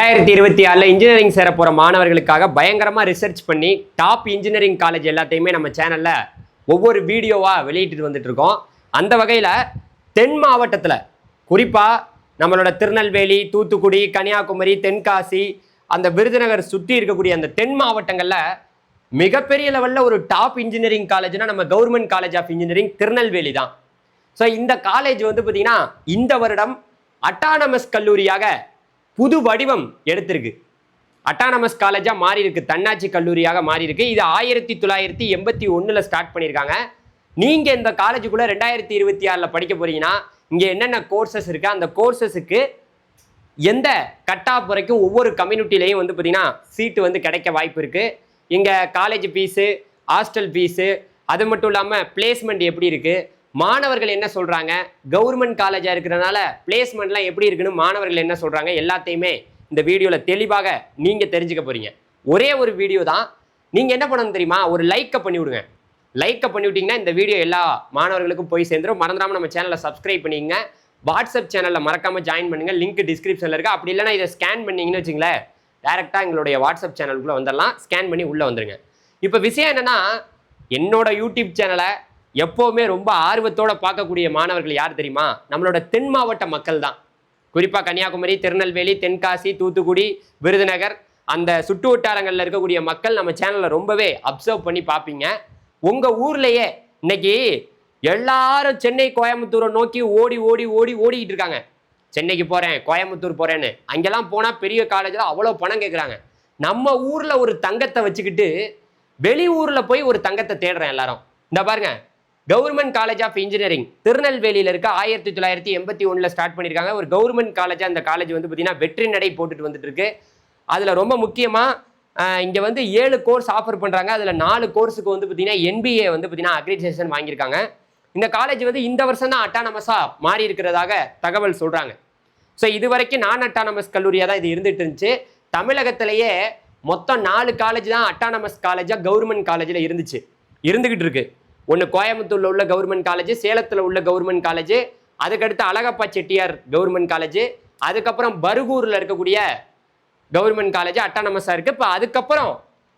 2026 engineering சேர போகிற மாணவர்களுக்காக பயங்கரமாக ரிசர்ச் பண்ணி டாப் இன்ஜினியரிங் காலேஜ் எல்லாத்தையுமே நம்ம சேனலில் ஒவ்வொரு வீடியோவாக வெளியிட்டு வந்துட்டு இருக்கோம். அந்த வகையில் தென் மாவட்டத்தில் குறிப்பாக நம்மளோட திருநெல்வேலி, தூத்துக்குடி, கன்னியாகுமரி, தென்காசி, அந்த விருதுநகர் சுற்றி இருக்கக்கூடிய அந்த தென் மாவட்டங்களில் மிகப்பெரிய லெவலில் ஒரு டாப் இன்ஜினியரிங் காலேஜ்னா நம்ம government college of engineering Tirunelveli தான். ஸோ இந்த காலேஜ் வந்து பார்த்தீங்கன்னா இந்த வருடம் அட்டானமஸ் கல்லூரியாக புது வடிவம் எடுத்திருக்கு. அட்டானமஸ் காலேஜாக மாறி இருக்கு, தன்னாட்சி கல்லூரியாக மாறி இருக்கு. இது 1981 ஸ்டார்ட் பண்ணியிருக்காங்க. நீங்கள் இந்த காலேஜுக்குள்ளே 2026 படிக்க போறீங்கன்னா இங்கே என்னென்ன கோர்சஸ் இருக்கு, அந்த கோர்சஸுக்கு எந்த கட் ஆஃப் வரைக்கும் ஒவ்வொரு கம்யூனிட்டிலையும் வந்து பார்த்தீங்கன்னா சீட்டு வந்து கிடைக்க வாய்ப்பு இருக்கு. இங்கே காலேஜ் ஃபீஸு, ஹாஸ்டல் ஃபீஸு, அது மட்டும் இல்லாமல் பிளேஸ்மெண்ட் எப்படி இருக்கு, மாணவர்கள் என்ன சொல்கிறாங்க, கவர்மெண்ட் காலேஜாக இருக்கிறனால பிளேஸ்மெண்ட்லாம் எப்படி இருக்குன்னு மாணவர்கள் என்ன சொல்கிறாங்க, எல்லாத்தையுமே இந்த வீடியோவில் தெளிவாக நீங்கள் தெரிஞ்சுக்க போகிறீங்க. ஒரே ஒரு வீடியோ தான். நீங்கள் என்ன பண்ணணும் தெரியுமா, ஒரு லைக்கை பண்ணி விடுங்க. லைக்கை பண்ணி விட்டிங்கன்னா இந்த வீடியோ எல்லா மாணவர்களுக்கும் போய் சேர்ந்துடும். மறந்துடாமல் நம்ம சேனலை சப்ஸ்கிரைப் பண்ணிங்க. வாட்ஸ்அப் சேனலில் மறக்காமல் ஜாயின் பண்ணுங்கள், லிங்க் டிஸ்கிரிப்ஷனில் இருக்குது. அப்படி இல்லைனா இதை ஸ்கேன் பண்ணிங்கன்னு வச்சுங்களேன், டேரெக்டாக எங்களுடைய வாட்ஸ்அப் சேனலுக்குள்ளே வந்துடலாம். ஸ்கேன் பண்ணி உள்ளே வந்துடுங்க. இப்போ விஷயம் என்னென்னா, என்னோட யூடியூப் சேனலை எப்போவுமே ரொம்ப ஆர்வத்தோடு பார்க்கக்கூடிய மாணவர்கள் யார் தெரியுமா, நம்மளோட தென் மாவட்ட மக்கள் தான். குறிப்பாக கன்னியாகுமரி, திருநெல்வேலி, தென்காசி, தூத்துக்குடி, விருதுநகர், அந்த சுற்று வட்டாரங்களில் இருக்கக்கூடிய மக்கள் நம்ம சேனலில் ரொம்பவே அப்சர்வ் பண்ணி பார்ப்பீங்க. உங்கள் ஊர்லேயே இன்னைக்கு எல்லாரும் சென்னை, கோயம்புத்தூரை நோக்கி ஓடிக்கிட்டு இருக்காங்க. சென்னைக்கு போகிறேன், கோயம்புத்தூர் போகிறேன்னு. அங்கெல்லாம் போனால் பெரிய காலேஜில் அவ்வளோ பணம் கேட்குறாங்க. நம்ம ஊரில் ஒரு தங்கத்தை வச்சுக்கிட்டு வெளி ஊரில் போய் ஒரு தங்கத்தை தேடுறேன் எல்லாரும். இந்த பாருங்க, கவர்மெண்ட் காலேஜ் ஆஃப் இன்ஜினியரிங் திருநெல்வேலியில் இருக்க 1981 ஸ்டார்ட் பண்ணியிருக்காங்க. ஒரு கவர்மெண்ட் காலேஜாக அந்த காலேஜ் வந்து பார்த்தீங்கன்னா வெற்றி நடை போட்டுட்டு வந்துட்டு இருக்கு. அதில் ரொம்ப முக்கியமாக இங்கே வந்து 7 கோர்ஸ் ஆஃபர் பண்ணுறாங்க. அதில் 4 கோர்ஸுக்கு வந்து பார்த்தீங்கன்னா NBA வந்து பார்த்தீங்கன்னா அக்ரிடேஷன் வாங்கியிருக்காங்க. இந்த காலேஜ் வந்து இந்த வருஷம் தான் அட்டானமஸாக மாறி இருக்கிறதாக தகவல் சொல்கிறாங்க. ஸோ இது வரைக்கும் நான் அட்டானமஸ் கல்லூரியாக தான் இது இருந்துட்டு இருந்துச்சு. தமிழகத்திலேயே மொத்தம் 4 காலேஜ் தான் அட்டானமஸ் காலேஜாக கவர்மெண்ட் காலேஜில் இருந்துக்கிட்டு இருக்கு. ஒன்று கோயம்புத்தூரில் உள்ள கவர்மெண்ட் காலேஜ், சேலத்தில் உள்ள கவர்மெண்ட் காலேஜ், அதுக்கடுத்து அழகப்பா செட்டியார் கவர்மெண்ட் காலேஜ், அதுக்கப்புறம் பருகூரில் இருக்கக்கூடிய கவர்மெண்ட் காலேஜ் அட்டானமஸாக இருக்குது. இப்போ அதுக்கப்புறம்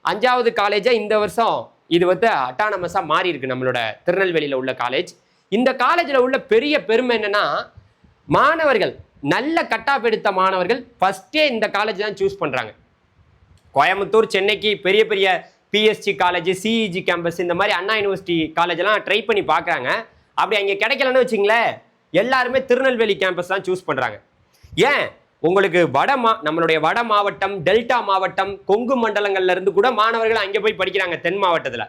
5வது காலேஜாக இந்த வருஷம் இது வந்து அட்டானமஸாக மாறி இருக்கு நம்மளோட திருநெல்வேலியில் உள்ள காலேஜ். இந்த காலேஜில் உள்ள பெரிய பெருமை என்னன்னா, மாணவர்கள் நல்ல கட் ஆஃப் எடுத்த மாணவர்கள் ஃபஸ்ட்டே இந்த காலேஜ் தான் சூஸ் பண்ணுறாங்க. கோயம்புத்தூர், சென்னைக்கு பெரிய பெரிய பிஎஸ்சி காலேஜ், சிஇஜி கேம்பஸ், இந்த மாதிரி அண்ணா யூனிவர்சிட்டி காலேஜெல்லாம் ட்ரை பண்ணி பார்க்குறாங்க. அப்படி அங்கே கிடைக்கலன்னு வச்சிங்களேன், எல்லாருமே திருநெல்வேலி கேம்பஸ் தான் சூஸ் பண்ணுறாங்க. ஏன், உங்களுக்கு நம்மளுடைய வட மாவட்டம், டெல்டா மாவட்டம், கொங்கு மண்டலங்கள்ல இருந்து கூட மாணவர்கள் அங்கே போய் படிக்கிறாங்க தென் மாவட்டத்தில்.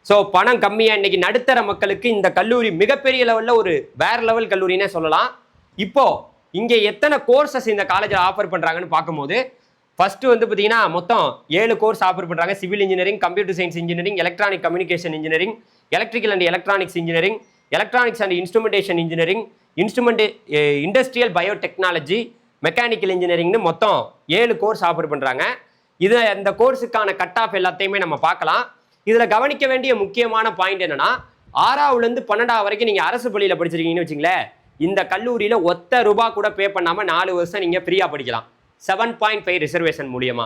ஸோ பணம் கம்மியாக இன்னைக்கு நடுத்தர மக்களுக்கு இந்த கல்லூரி மிகப்பெரிய லெவலில் ஒரு வேற லெவல் கல்லூரினே சொல்லலாம். இப்போ இங்கே எத்தனை கோர்சஸ் இந்த காலேஜில் ஆஃபர் பண்ணுறாங்கன்னு பார்க்கும்போது, ஃபர்ஸ்ட் வந்து பார்த்தீங்கன்னா மொத்தம் 7 கோர்ஸ் ஆஃபர் பண்ணுறாங்க. Civil engineering, computer science engineering, electronic communication engineering, electrical and electronics engineering, electronics and instrumentation engineering, industrial biotechnology, mechanical இன்ஜினியரிங்னு மொத்தம் 7 கோர்ஸ் ஆஃபர் பண்ணுறாங்க. இது இந்த கோர்ஸுக்கான கட் ஆஃப் எல்லாத்தையுமே நம்ம பார்க்கலாம். இதில் கவனிக்க வேண்டிய முக்கியமான பாயிண்ட் என்னன்னா, 6ஆவதுலேருந்து 12ஆவது வரைக்கும் நீங்கள் அரசு பள்ளியில் படிச்சிருக்கீங்கன்னு வச்சுங்களேன், இந்த கல்லூரியில் ஒத்த ரூபா கூட பே பண்ணாமல் 4 வருஷம் நீங்கள் ஃப்ரீயாக படிக்கலாம். 7.5 ரிசர்வேஷன் மூலியமா.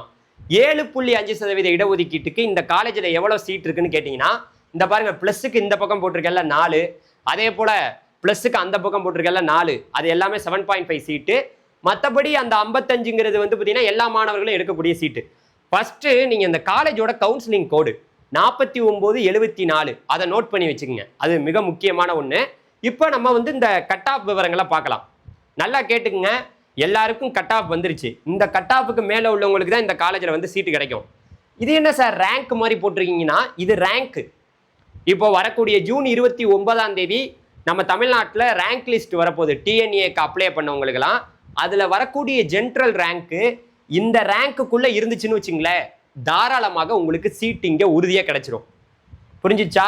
7.5% இடஒதுக்கீட்டுக்கு இந்த காலேஜில் எவ்வளோ சீட் இருக்குன்னு கேட்டிங்கன்னா, இந்த பாருங்க, ப்ளஸுக்கு இந்த பக்கம் போட்டிருக்கல 4, அதே போல் ப்ளஸுக்கு அந்த பக்கம் போட்டிருக்கல 4, அது எல்லாமே 7.5 சீட்டு. மற்றபடி அந்த 55ங்கிறது வந்து பார்த்தீங்கன்னா எல்லா மாணவர்களும் எடுக்கக்கூடிய சீட்டு. ஃபஸ்ட்டு நீங்கள் இந்த காலேஜோட கவுன்சிலிங் கோடு 4974, அதை நோட் பண்ணி வச்சுக்கோங்க. அது மிக முக்கியமான ஒன்று. இப்போ நம்ம வந்து இந்த கட் ஆஃப் விவரங்களை பார்க்கலாம். நல்லா கேட்டுக்குங்க, எல்லாருக்கும் கட் ஆஃப் வந்துருச்சு. இந்த கட் ஆஃபுக்கு மேலே உள்ளவங்களுக்கு தான் இந்த காலேஜில் வந்து சீட்டு கிடைக்கும். இது என்ன சார் ரேங்க் மாதிரி போட்டிருக்கீங்கன்னா, இது ரேங்க். இப்போ வரக்கூடிய ஜூன் 29 நம்ம தமிழ்நாட்டில் ரேங்க் லிஸ்ட் வரப்போகுது. டிஎன்ஏக்கு அப்ளை பண்ணவங்களுக்கெல்லாம் அதில் வரக்கூடிய ஜென்ரல் ரேங்க்கு இந்த ரேங்க்குள்ளே இருந்துச்சுன்னு வச்சுங்களேன், தாராளமாக உங்களுக்கு சீட்டு இங்கே உறுதியாக கிடைச்சிரும். புரிஞ்சிச்சா?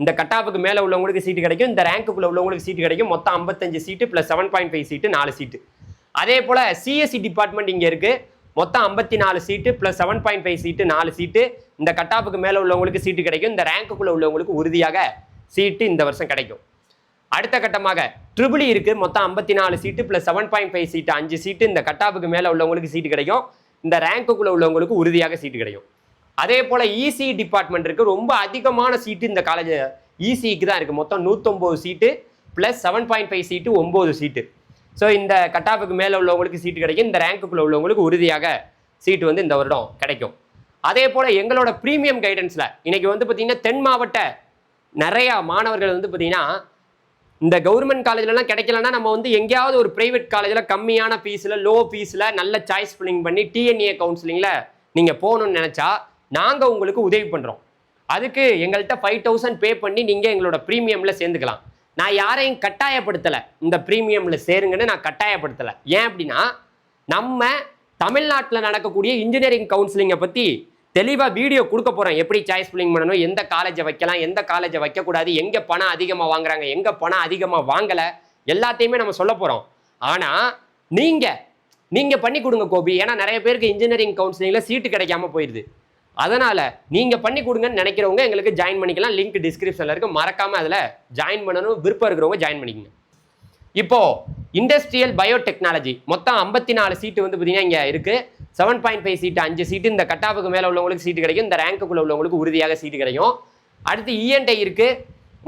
இந்த கட் ஆஃபுக்கு மேலே உள்ளவங்களுக்கு சீட்டு கிடைக்கும், இந்த ரேங்க்குள்ளே உள்ளவங்களுக்கு சீட்டு கிடைக்கும். மொத்தம் 55 சீட்டு ப்ளஸ் 7.5 சீட்டு 4 சீட்டு. அதே போல் சிஎஸ்சி டிபார்ட்மெண்ட் இங்கே இருக்குது. மொத்தம் 54 சீட்டு ப்ளஸ் 7.5 சீட்டு 4 சீட்டு. இந்த கட் ஆஃபுக்கு மேலே உள்ளவங்களுக்கு சீட்டு கிடைக்கும், இந்த ரேங்க்குள்ளே உள்ளவங்களுக்கு உறுதியாக சீட்டு இந்த வருஷம் கிடைக்கும். அடுத்த கட்டமாக ட்ரிபிள் இருக்கு, மொத்தம் 54 சீட்டு பிளஸ் 7.5 சீட்டு 5 சீட்டு இந்த கட்டாப்புக்கு மேலே உள்ளவங்களுக்கு சீட்டு கிடைக்கும். இந்த ரேங்குக்குள்ள உள்ளவங்களுக்கு உறுதியாக சீட்டு கிடைக்கும். அதே போல இசி டிபார்ட்மெண்ட் இருக்கு, ரொம்ப அதிகமான சீட்டு இந்த காலேஜ் இசிக்கு தான் இருக்கு. மொத்தம் 109 சீட்டு பிளஸ் 7.5 சீட்டு 9 சீட்டு. ஸோ இந்த கட்டாப்புக்கு மேலே உள்ளவங்களுக்கு சீட்டு கிடைக்கும். இந்த ரேங்குக்குள்ள உள்ளவங்களுக்கு உறுதியாக சீட்டு வந்து இந்த வருடம் கிடைக்கும். அதே போல எங்களோட ப்ரீமியம் கைடன்ஸ்ல இன்னைக்கு வந்து பார்த்தீங்கன்னா தென் மாவட்ட நிறைய மாணவர்கள் வந்து பார்த்தீங்கன்னா இந்த கவர்மெண்ட் காலேஜ்லாம் கிடைக்கலன்னா நம்ம வந்து எங்கேயாவது ஒரு பிரைவேட் காலேஜில் கம்மியான ஃபீஸில் லோ ஃபீஸில் நல்ல சாய்ஸ் ஃபில்லிங் பண்ணி டிஎன்ஏ கவுன்சிலிங்கில் நீங்கள் போகணும்னு நினச்சா நாங்கள் உங்களுக்கு உதவி பண்ணுறோம். அதுக்கு எங்கள்கிட்ட 5,000 பே பண்ணி நீங்கள் எங்களோட ப்ரீமியமில் சேர்ந்துக்கலாம். நான் யாரையும் கட்டாயப்படுத்தலை, இந்த ப்ரீமியமில் சேருங்கன்னு நான் கட்டாயப்படுத்தலை. ஏன் அப்படின்னா நம்ம தமிழ்நாட்டில் நடக்கக்கூடிய இன்ஜினியரிங் கவுன்சிலிங்கை பற்றி தெளிவாக வீடியோ கொடுக்க போகிறோம். எப்படி சாய்ஸ் ஃபில்லிங் பண்ணணும், எந்த காலேஜை வைக்கலாம், எந்த காலேஜை வைக்கக்கூடாது, எங்கே பணம் அதிகமாக வாங்குறாங்க, எங்கே பணம் அதிகமாக வாங்கலை, எல்லாத்தையுமே நம்ம சொல்ல போகிறோம். ஆனால் நீங்கள் பண்ணி கொடுங்க கோபி. ஏன்னா நிறைய பேருக்கு இன்ஜினியரிங் கவுன்சிலிங்கில் சீட்டு கிடைக்காம போயிடுது. அதனால் நீங்கள் பண்ணி கொடுங்கன்னு நினைக்கிறவங்க எங்களுக்கு ஜாயின் பண்ணிக்கலாம். லிங்க் டிஸ்கிரிப்ஷனில் இருக்குது, மறக்காமல் அதில் ஜாயின் பண்ணணும். விருப்பம் இருக்கிறவங்க ஜாயின் பண்ணிக்கங்க. இப்போ இண்டஸ்ட்ரியல் பயோடெக்னாலஜி மொத்தம் 54 சீட்டு வந்து பார்த்தீங்கன்னா இங்கே இருக்குது. 7.5 சீட்டு 5 சீட்டு இந்த கட்டாப்புக்கு மேலே உள்ளவங்களுக்கு சீட்டு கிடைக்கும். இந்த ரேங்குக்குள்ள உள்ளவங்களுக்கு உறுதியாக சீட்டு கிடைக்கும். அடுத்து இஎன்டை இருக்குது,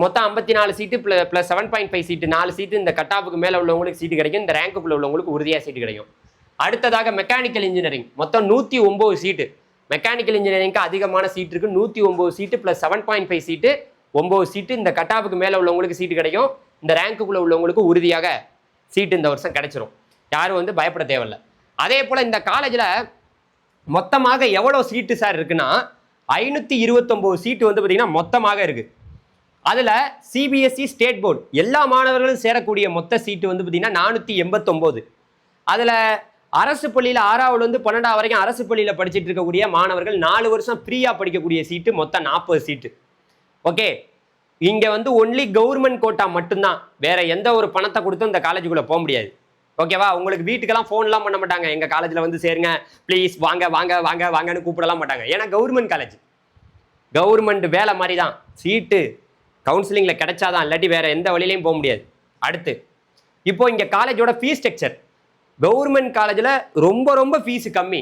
மொத்தம் 54 சீட்டு ப்ளஸ் 7.5 சீட்டு 4 சீட்டு இந்த கட்டாப்புக்கு மேலே உள்ளவங்களுக்கு சீட்டு கிடைக்கும். இந்த ரேங்குக்குள்ள உள்ளவங்களுக்கு உறுதியாக சீட்டு கிடைக்கும். அடுத்ததாக மெக்கானிக்கல் இன்ஜினியரிங் மொத்தம் 109 சீட்டு. மெக்கானிக்கல் இன்ஜினியரிங்க்கு அதிகமான சீட் இருக்குது, 109 சீட்டு ப்ளஸ் 7.5 சீட்டு 9 சீட்டு இந்த கட்டாப்புக்கு மேலே உள்ளவங்களுக்கு சீட்டு கிடைக்கும். இந்த ரேங்குக்குள்ள உள்ளவங்களுக்கு உறுதியாக சீட்டு இந்த வருஷம் கிடைச்சிரும். யாரும் வந்து பயப்பட தேவையில்லை. அதே போல் இந்த காலேஜில் மொத்தமாக எவ்வளோ சீட்டு சார் இருக்குன்னா 529 சீட்டு வந்து பார்த்தீங்கன்னா மொத்தமாக இருக்குது. அதில் சிபிஎஸ்இ ஸ்டேட் போர்டு எல்லா மாணவர்களும் சேரக்கூடிய மொத்த சீட்டு வந்து பார்த்தீங்கன்னா 489. அதில் அரசு பள்ளியில் 6ஆவதுலேருந்து 12ஆவது வரைக்கும் அரசு பள்ளியில் படிச்சுட்டு இருக்கக்கூடிய மாணவர்கள் 4 வருஷம் ஃப்ரீயாக படிக்கக்கூடிய சீட்டு மொத்தம் 40 சீட்டு. ஓகே, இங்கே வந்து ஒன்லி கவர்மெண்ட் கோட்டா மட்டும்தான், வேற எந்த ஒரு பணத்தை கொடுத்தும் இந்த காலேஜுக்குள்ளே போக முடியாது. ஓகேவா? உங்களுக்கு வீட்டுக்கெல்லாம் ஃபோன்லாம் பண்ண மாட்டாங்க, எங்கள் காலேஜில் வந்து சேருங்க ப்ளீஸ் வாங்க வாங்க வாங்க வாங்கன்னு கூப்பிடலாம் மாட்டாங்க. ஏன்னா கவர்மெண்ட் காலேஜ், கவர்மெண்ட் வேலை மாதிரி தான். சீட்டு கவுன்சிலிங்கில் கிடைச்சாதான், இல்லாட்டி வேற எந்த வழியிலையும் போக முடியாது. அடுத்து இப்போ இங்கே காலேஜோட ஃபீஸ் ஸ்ட்ரக்சர், கவர்மெண்ட் காலேஜில் ரொம்ப ரொம்ப ஃபீஸு கம்மி.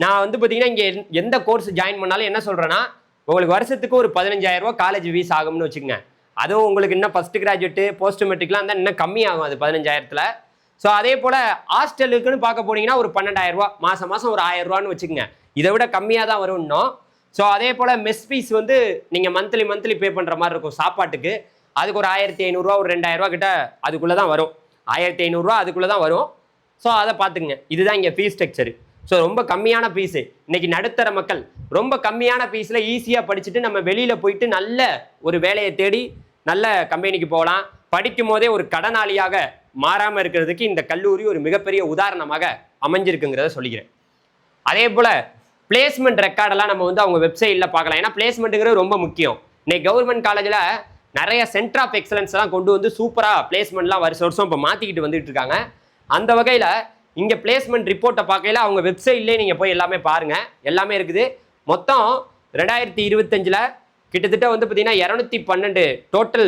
நான் வந்து பார்த்தீங்கன்னா இங்கே எந்த கோர்ஸ் ஜாயின் பண்ணாலும் என்ன சொல்கிறேன்னா, உங்களுக்கு வருஷத்துக்கு ஒரு 15,000 ரூபா காலேஜ் ஃபீஸ் ஆகும்னு வச்சுக்கோங்க. அதுவும் உங்களுக்கு இன்னும் ஃபஸ்ட்டு கிராஜுவேட்டு போஸ்ட் மெட்ரிக்லாம் இருந்தால் இன்னும் கம்மியாகும் அது 15,000த்தில். ஸோ அதே போல் ஹாஸ்டலுக்குன்னு பார்க்க போனீங்கன்னா ஒரு 12,000 ரூபா, மாதம் 1000 ரூபான்னு வச்சுக்கோங்க. இதை விட கம்மியாக தான் வரும் இன்னும். ஸோ அதே போல் மெஸ் ஃபீஸ் வந்து நீங்கள் மந்த்லி பே பண்ணுற மாதிரி இருக்கும் சாப்பாட்டுக்கு. அதுக்கு ஒரு 1,500 ரூபா ஒரு 2,000 ரூபா கிட்ட அதுக்குள்ளே தான் வரும். 1,500 ரூபா அதுக்குள்ளே தான் வரும். ஸோ அதை பார்த்துக்குங்க. இதுதான் இங்கே ஃபீஸ் ஸ்ட்ரக்சரு. ஸோ ரொம்ப கம்மியான ஃபீஸு. இன்னைக்கு நடுத்தர மக்கள் ரொம்ப கம்மியான ஃபீஸில் ஈஸியாக படிச்சுட்டு நம்ம வெளியில் போயிட்டு நல்ல ஒரு வேலையை தேடி நல்ல கம்பெனிக்கு போகலாம். படிக்கும் போதே ஒரு கடனாளியாக மாறாமல் இருக்கிறதுக்கு இந்த கல்லூரி ஒரு மிகப்பெரிய உதாரணமாக அமைஞ்சிருக்குங்கிறத சொல்லிக்கிறேன். அதே போல் பிளேஸ்மெண்ட் ரெக்கார்டெல்லாம் நம்ம வந்து அவங்க வெப்சைட்டில் பார்க்கலாம். ஏன்னா பிளேஸ்மெண்ட்டுங்கிறது ரொம்ப முக்கியம். இன்னைக்கு கவர்மெண்ட் காலேஜில் நிறைய சென்டர் ஆஃப் எக்ஸலன்ஸ் எல்லாம் கொண்டு வந்து சூப்பராக பிளேஸ்மெண்ட்லாம் வருஷம் இப்போ மாற்றிக்கிட்டு வந்துட்டு இருக்காங்க. அந்த வகையில் இங்கே பிளேஸ்மெண்ட் ரிப்போர்ட்டை பார்க்கையில் அவங்க வெப்சைட்லேயே நீங்கள் போய் எல்லாமே பாருங்கள், எல்லாமே இருக்குது. மொத்தம் 2025 கிட்டத்தட்ட வந்து பார்த்தீங்கன்னா 212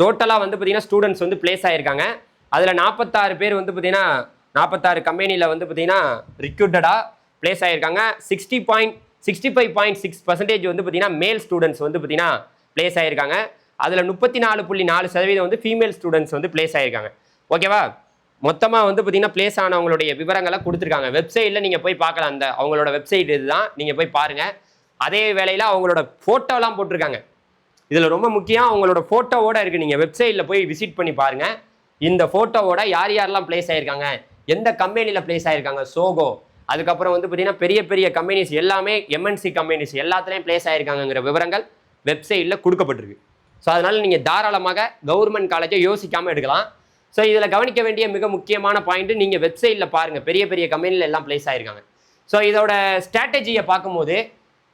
டோட்டலாக வந்து பார்த்தீங்கன்னா ஸ்டூடெண்ட்ஸ் வந்து பிளேஸ் ஆகியிருக்காங்க. அதில் 46 பேர் வந்து பார்த்தீங்கன்னா 46 கம்பெனியில் வந்து பார்த்தீங்கன்னா ரிக்ரூட்டடாக பிளேஸ் ஆகியிருக்காங்க. 65.6% வந்து பார்த்தீங்கன்னா மேல் ஸ்டூடெண்ட்ஸ் வந்து பார்த்தீங்கன்னா பிளேஸ் ஆகியிருக்காங்க. அதில் 34.4% வந்து ஃபீமேல் ஸ்டூடெண்ட்ஸ் வந்து பிளேஸ் ஆகியிருக்காங்க. ஓகேவா? மொத்தமாக வந்து பார்த்தீங்கன்னா பிளேஸ் ஆனவங்களுடைய விவரங்களை கொடுத்துருக்காங்க. வெப்சைட்டில் நீங்கள் போய் பார்க்கலாம். அந்த அவங்களோட வெப்சைட் இதுதான், நீங்கள் போய் பாருங்கள். அதே வேளையில் அவங்களோட ஃபோட்டோலாம் போட்டிருக்காங்க. இதில் ரொம்ப முக்கியம், அவங்களோட ஃபோட்டோவோட இருக்குது. நீங்கள் வெப்சைட்டில் போய் விசிட் பண்ணி பாருங்கள். இந்த ஃபோட்டோவோட யார் யாரெல்லாம் பிளேஸ் ஆகியிருக்காங்க, எந்த கம்பெனியில் பிளேஸ் ஆகியிருக்காங்க, சோகோ, அதுக்கப்புறம் வந்து பார்த்தீங்கன்னா பெரிய பெரிய கம்பெனிஸ் எல்லாமே எம்என்சி கம்பெனிஸ் எல்லாத்துலேயும் பிளேஸ் ஆகியிருக்காங்கிற விவரங்கள் வெப்சைட்டில் கொடுக்கப்பட்டிருக்கு. ஸோ அதனால் நீங்கள் தாராளமாக கவர்மெண்ட் காலேஜை யோசிக்காமல் எடுக்கலாம். ஸோ இதில் கவனிக்க வேண்டிய மிக முக்கியமான பாயிண்ட்டு, நீங்கள் வெப்சைட்டில் பாருங்கள், பெரிய பெரிய கம்பெனியில் எல்லாம் பிளேஸ் ஆகிருக்காங்க. ஸோ இதோட ஸ்ட்ராட்டஜியை பார்க்கும்போது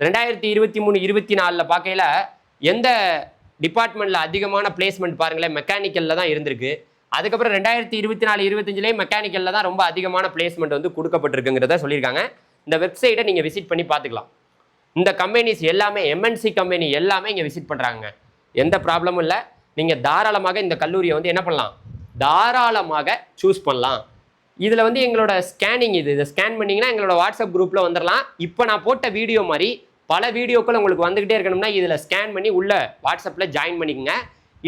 2023-24 பார்க்கையில் எந்த டிபார்ட்மெண்ட்டில் அதிகமான பிளேஸ்மெண்ட் பாருங்களேன், மெக்கானிக்கலில் தான் இருந்திருக்கு. அதுக்கப்புறம் 2024-25 மெக்கானிக்கலில் தான் ரொம்ப அதிகமான பிளேஸ்மெண்ட் வந்து கொடுக்கப்பட்டிருக்குங்கிறத சொல்லியிருக்காங்க. இந்த வெப்சைட்டை நீங்கள் விசிட் பண்ணி பார்த்துக்கலாம். இந்த கம்பெனிஸ் எல்லாமே எம்என்சி கம்பெனி எல்லாமே இங்கே விசிட் பண்ணுறாங்க, எந்த ப்ராப்ளமும் இல்லை. நீங்கள் தாராளமாக இந்த கல்லூரியை வந்து என்ன பண்ணலாம், தாராளமாக சூஸ் பண்ணலாம். இதில் வந்து எங்களோட ஸ்கேனிங் இதை ஸ்கேன் பண்ணிங்கன்னா எங்களோட வாட்ஸ்அப் குரூப்பில் வந்துடலாம். இப்போ நான் போட்ட வீடியோ மாதிரி பல வீடியோக்கள் உங்களுக்கு வந்துக்கிட்டே இருக்கணும்னா இதில் ஸ்கேன் பண்ணி உள்ள வாட்ஸ்அப்பில் ஜாயின் பண்ணிக்கோங்க.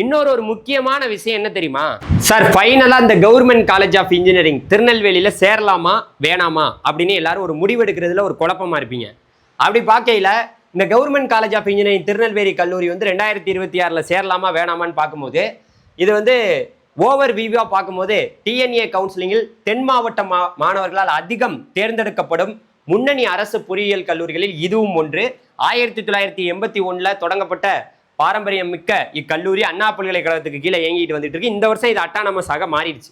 இன்னொரு முக்கியமான விஷயம் என்ன தெரியுமா சார், ஃபைனலாக இந்த கவர்மெண்ட் காலேஜ் ஆஃப் இன்ஜினியரிங் திருநெல்வேலியில் சேரலாமா வேணாமா அப்படின்னு எல்லாரும் ஒரு முடிவெடுக்கிறதுல ஒரு குழப்பமாக இருப்பீங்க. அப்படி பார்க்கையில் இந்த government college of engineering Tirunelveli கல்லூரி வந்து 2026 சேரலாமா வேணாமான்னு பார்க்கும்போது இது வந்து ஓவர் வியூவாக பார்க்கும்போது டிஎன்ஏ கவுன்சிலிங்கில் தென் மாவட்ட மாணவர்களால் அதிகம் தேர்ந்தெடுக்கப்படும் முன்னணி அரசு பொறியியல் கல்லூரிகளில் இதுவும் ஒன்று. 1981 தொடங்கப்பட்ட பாரம்பரியம் மிக்க இக்கல்லூரி அண்ணா பல்கலைக்கழகத்துக்கு கீழே இயங்கிட்டு வந்துட்டு இருக்கு. இந்த வருஷம் இது அட்டானமஸாக மாறிடுச்சு.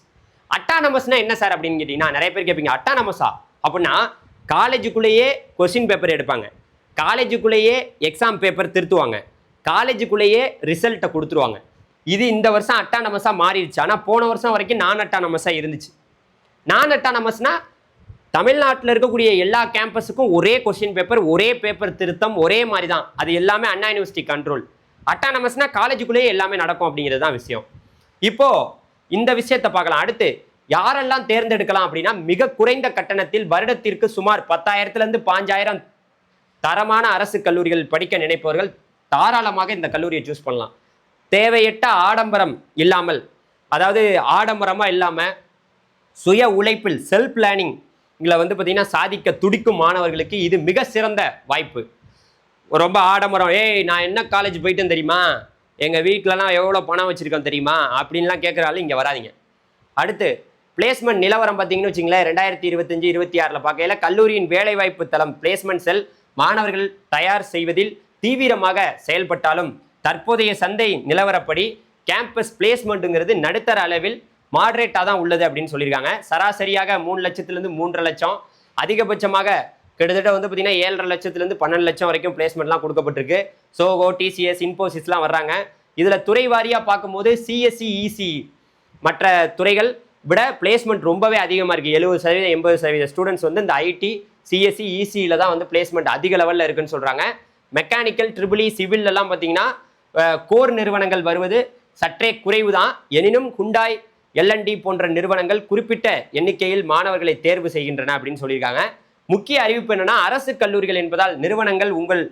அட்டானமஸ்னா என்ன சார் அப்படின்னு கேட்டீங்கன்னா நிறைய பேர் கேட்பீங்க, அட்டானமஸா அப்படின்னா காலேஜுக்குள்ளேயே கொஸ்டின் பேப்பர் எடுப்பாங்க, காலேஜுக்குள்ளேயே எக்ஸாம் பேப்பர் திருத்துவாங்க, காலேஜுக்குள்ளேயே ரிசல்ட்டை கொடுத்துருவாங்க. இது இந்த வருஷம் அட்டானமஸாக மாறிடுச்சு. ஆனால் போன வருஷம் வரைக்கும் நான் அட்டானமஸாக இருந்துச்சு. நான் அட்டானமஸ்னா தமிழ்நாட்டில் இருக்கக்கூடிய எல்லா கேம்பஸுக்கும் ஒரே கொஸ்டின் பேப்பர், ஒரே பேப்பர் திருத்தம், ஒரே மாதிரி தான். அது எல்லாமே அண்ணா யூனிவர்சிட்டி கண்ட்ரோல். அட்டானமஸ்னா காலேஜுக்குள்ளேயே எல்லாமே நடக்கும் அப்படிங்கிறது தான் விஷயம். இப்போ இந்த விஷயத்தை பார்க்கலாம். அடுத்து யாரெல்லாம் தேர்ந்தெடுக்கலாம் அப்படின்னா மிக குறைந்த கட்டணத்தில் வருடத்திற்கு சுமார் 10,000 5,000 தரமான அரசு கல்லூரிகள் படிக்க நினைப்பவர்கள் தாராளமாக இந்த கல்லூரியை சூஸ் பண்ணலாம். தேவையற்ற ஆடம்பரம் இல்லாமல், அதாவது ஆடம்பரமாக இல்லாமல் சுய உழைப்பில் செல்ஃப் பிளானிங் இதில் வந்து பார்த்தீங்கன்னா சாதிக்க துடிக்கும் மாணவர்களுக்கு இது மிக சிறந்த வாய்ப்பு. ரொம்ப ஆடம்பரம், நான் என்ன காலேஜ் போயிட்டேன்னு தெரியுமா, எங்கள் வீட்டிலலாம் எவ்வளோ பணம் வச்சுருக்கோம் தெரியுமா அப்படின்லாம் கேட்குறாலும் இங்கே வராதிங்க. அடுத்து பிளேஸ்மெண்ட் நிலவரம் பார்த்தீங்கன்னு வச்சிங்களேன், 2025-26 பார்க்கையில் கல்லூரியின் வேலைவாய்ப்பு தளம் பிளேஸ்மெண்ட் செல் மாணவர்கள் தயார் செய்வதில் தீவிரமாக செயல்பட்டாலும் தற்போதைய சந்தை நிலவரப்படி கேம்பஸ் பிளேஸ்மெண்ட்டுங்கிறது நடுத்தர அளவில் மாடரேட்டாக தான் உள்ளது அப்படின்னு சொல்லியிருக்காங்க. சராசரியாக 3 லட்சத்துலேருந்து 3.5 லட்சம், அதிகபட்சமாக கிட்டத்தட்ட வந்து பார்த்தீங்கன்னா 7.5 லட்சத்துலேருந்து 12 லட்சம் வரைக்கும் பிளேஸ்மெண்ட்லாம் கொடுக்கப்பட்டிருக்கு. சோகோ, டிசிஎஸ், இன்ஃபோசிஸ்லாம் வர்றாங்க. இதில் துறை வாரியாக பார்க்கும்போது சிஎஸ்சி, இசி மற்ற துறைகள் விட பிளேஸ்மெண்ட் ரொம்பவே அதிகமாக இருக்குது. 70% 80% ஸ்டூடெண்ட்ஸ் வந்து இந்த ஐடி, சிஎஸ்சி, இசியில் தான் வந்து பிளேஸ்மெண்ட் அதிக லெவலில் இருக்குன்னு சொல்கிறாங்க. மெக்கானிக்கல், ட்ரிபிள்இ, சிவில்லாம் பார்த்தீங்கன்னா கோர் நிறுவனங்கள் வருவது சற்றே குறைவு தான். எனினும் ஹுண்டாய், எல்என்டி போன்ற நிறுவனங்கள் குறிப்பிட்ட எண்ணிக்கையில் மாணவர்களை தேர்வு செய்கின்றன அப்படின்னு சொல்லியிருக்காங்க. முக்கிய அறிவிப்பு என்னன்னா, அரசு கல்லூரிகள் என்பதால் நிறுவனங்கள் உங்கள்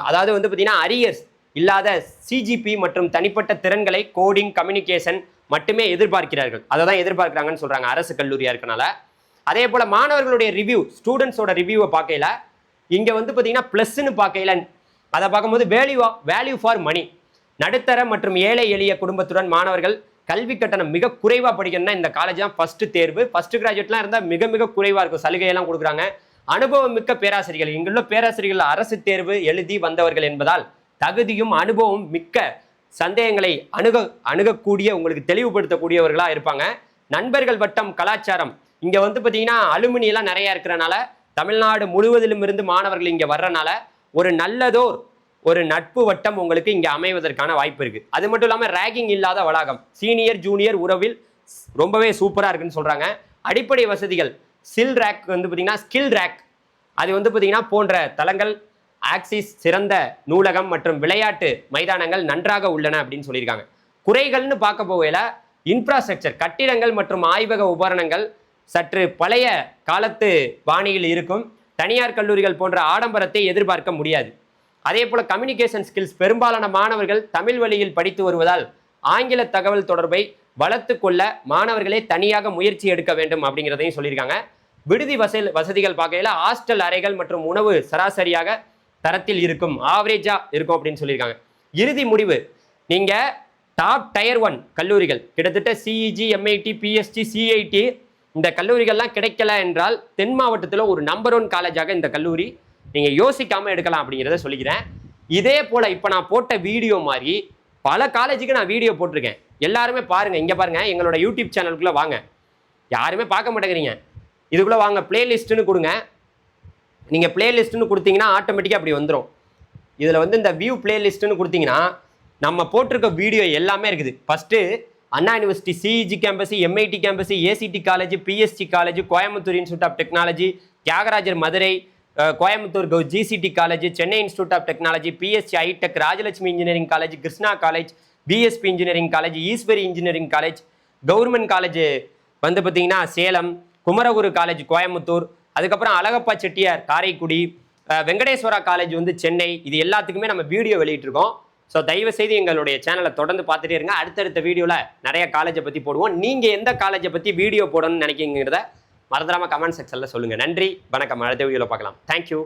அதாவது வந்து பார்த்தீங்கன்னா அரியர்ஸ் இல்லாத சிஜிபி மற்றும் தனிப்பட்ட திறன்களை கோடிங், கம்யூனிகேஷன் மட்டுமே எதிர்பார்க்கிறார்கள். அதை தான் எதிர்பார்க்குறாங்கன்னு சொல்கிறாங்க அரசு கல்லூரியாக இருக்கனால. அதே போல் மாணவர்களுடைய ரிவ்யூ, ஸ்டூடெண்ட்ஸோட ரிவ்யூவை பார்க்கையில் இங்கே வந்து பார்த்தீங்கன்னா ப்ளஸ்ன்னு பார்க்கையில் அதை பார்க்கும்போது வேல்யூ ஃபார் மணி, நடுத்தர மற்றும் ஏழை எளிய குடும்பத்துடன் மாணவர்கள் கல்வி கட்டணம் மிக குறைவாக படிக்கணும்னா இந்த காலேஜ் தான் ஃபஸ்ட்டு தேர்வு. ஃபஸ்ட்டு கிராஜுவேட்லாம் இருந்தால் மிக மிக குறைவாக இருக்கும், சலுகையெல்லாம் கொடுக்குறாங்க. அனுபவம் மிக்க பேராசிரியர்கள், இங்குள்ள பேராசிரியர்கள் அரசு தேர்வு எழுதி வந்தவர்கள் என்பதால் தகுதியும் அனுபவம் மிக்க சந்தேகங்களை அணுகக்கூடிய உங்களுக்கு தெளிவுபடுத்தக்கூடியவர்களாக இருப்பாங்க. நண்பர்கள் வட்டம், கலாச்சாரம் இங்கே வந்து பார்த்தீங்கன்னா அலுமினியெல்லாம் நிறையா இருக்கிறனால தமிழ்நாடு முழுவதிலும் இருந்து மாணவர்கள் இங்கே வர்றனால ஒரு நல்லதோர் ஒரு நட்பு வட்டம் உங்களுக்கு இங்கே அமைவதற்கான வாய்ப்பு இருக்குது. அது மட்டும் இல்லாமல் ரேகிங் இல்லாத வளாகம், சீனியர் ஜூனியர் உறவில் ரொம்பவே சூப்பராக இருக்குன்னு சொல்கிறாங்க. அடிப்படை வசதிகள் சில் ரேக் வந்து பார்த்தீங்கன்னா ஸ்கில் ரேக் அது வந்து பார்த்தீங்கன்னா போன்ற தளங்கள், ஆக்சிஸ் சிறந்த நூலகம் மற்றும் விளையாட்டு மைதானங்கள் நன்றாக உள்ளன அப்படின்னு சொல்லியிருக்காங்க. குறைகள்னு பார்க்க போகையில் இன்ஃப்ராஸ்ட்ரக்சர், கட்டிடங்கள் மற்றும் ஆய்வக உபகரணங்கள் சற்று பழைய காலத்து பாணியில் இருக்கும். தனியார் கல்லூரிகள் போன்ற ஆடம்பரத்தை எதிர்பார்க்க முடியாது. அதே போல் கம்யூனிகேஷன் ஸ்கில்ஸ், பெரும்பாலான மாணவர்கள் தமிழ் வழியில் படித்து வருவதால் ஆங்கில தகவல் தொடர்பை வளர்த்து கொள்ள மாணவர்களே தனியாக முயற்சி எடுக்க வேண்டும் அப்படிங்கிறதையும் சொல்லியிருக்காங்க. விடுதி வசதிகள் பார்க்கையில் ஹாஸ்டல் அறைகள் மற்றும் உணவு சராசரியாக தரத்தில் இருக்கும், ஆவரேஜாக இருக்கும் அப்படின்னு சொல்லியிருக்காங்க. இறுதி முடிவு, நீங்கள் டாப் டயர் 1 கல்லூரிகள் கிட்டத்தட்ட சிஇஜி, எம்ஐடி, பிஎஸ்டி, சிஐடி இந்த கல்லூரிகள்லாம் கிடைக்கல என்றால் தென் மாவட்டத்தில் ஒரு நம்பர் 1 காலேஜாக இந்த கல்லூரி நீங்கள் யோசிக்காமல் எடுக்கலாம் அப்படிங்கிறத சொல்லிக்கிறேன். இதே போல் இப்போ நான் போட்ட வீடியோ மாதிரி பல காலேஜுக்கு நான் வீடியோ போட்டிருக்கேன். எல்லாருமே பாருங்கள், இங்கே பாருங்கள், எங்களோட யூடியூப் சேனலுக்குள்ளே வாங்க. யாருமே பார்க்க மாட்டேங்கிறீங்க, இதுக்குள்ளே வாங்க, பிளேலிஸ்ட்டுன்னு கொடுங்க. நீங்கள் பிளேலிஸ்ட்டுன்னு கொடுத்தீங்கன்னா ஆட்டோமேட்டிக்காக அப்படி வந்துடும். இதில் வந்து இந்த வியூ பிளேலிஸ்ட்டுன்னு கொடுத்தீங்கன்னா நம்ம போட்டிருக்க வீடியோ எல்லாமே இருக்குது. First Anna university, CEG campus, MIT campus, ACT college, PST college, Coimbatore institute of technology, Thiagarajar Madurai, Coimbatore GCT college, Chennai institute of technology, PSC iTech, Rajalakshmi engineering college, Krishna college, PSP engineering college, Easwari engineering college, government college வந்து பார்த்தீங்கன்னா Salem, Kumaraguru college Coimbatore, அதுக்கப்புறம் Alagappa Chettiar Karaikudi, Venkateswara college வந்து சென்னை. இது எல்லாத்துக்குமே நம்ம video வெளியிட்டிருக்கோம். So தயவு செய்து எங்களுடைய சேனலை தொடர்ந்து பார்த்துட்டே இருங்க. அடுத்தடுத்த வீடியோவில் நிறைய காலேஜை பற்றி போடுவோம். நீங்கள் எந்த காலேஜை பற்றி வீடியோ போடணும்னு நினைக்கிறீங்கிறத மறந்துடாமல் கமெண்ட் செக்ஷனில் சொல்லுங்கள். நன்றி, வணக்கம். அடுத்த வீடியோவில் பார்க்கலாம். தேங்க்யூ.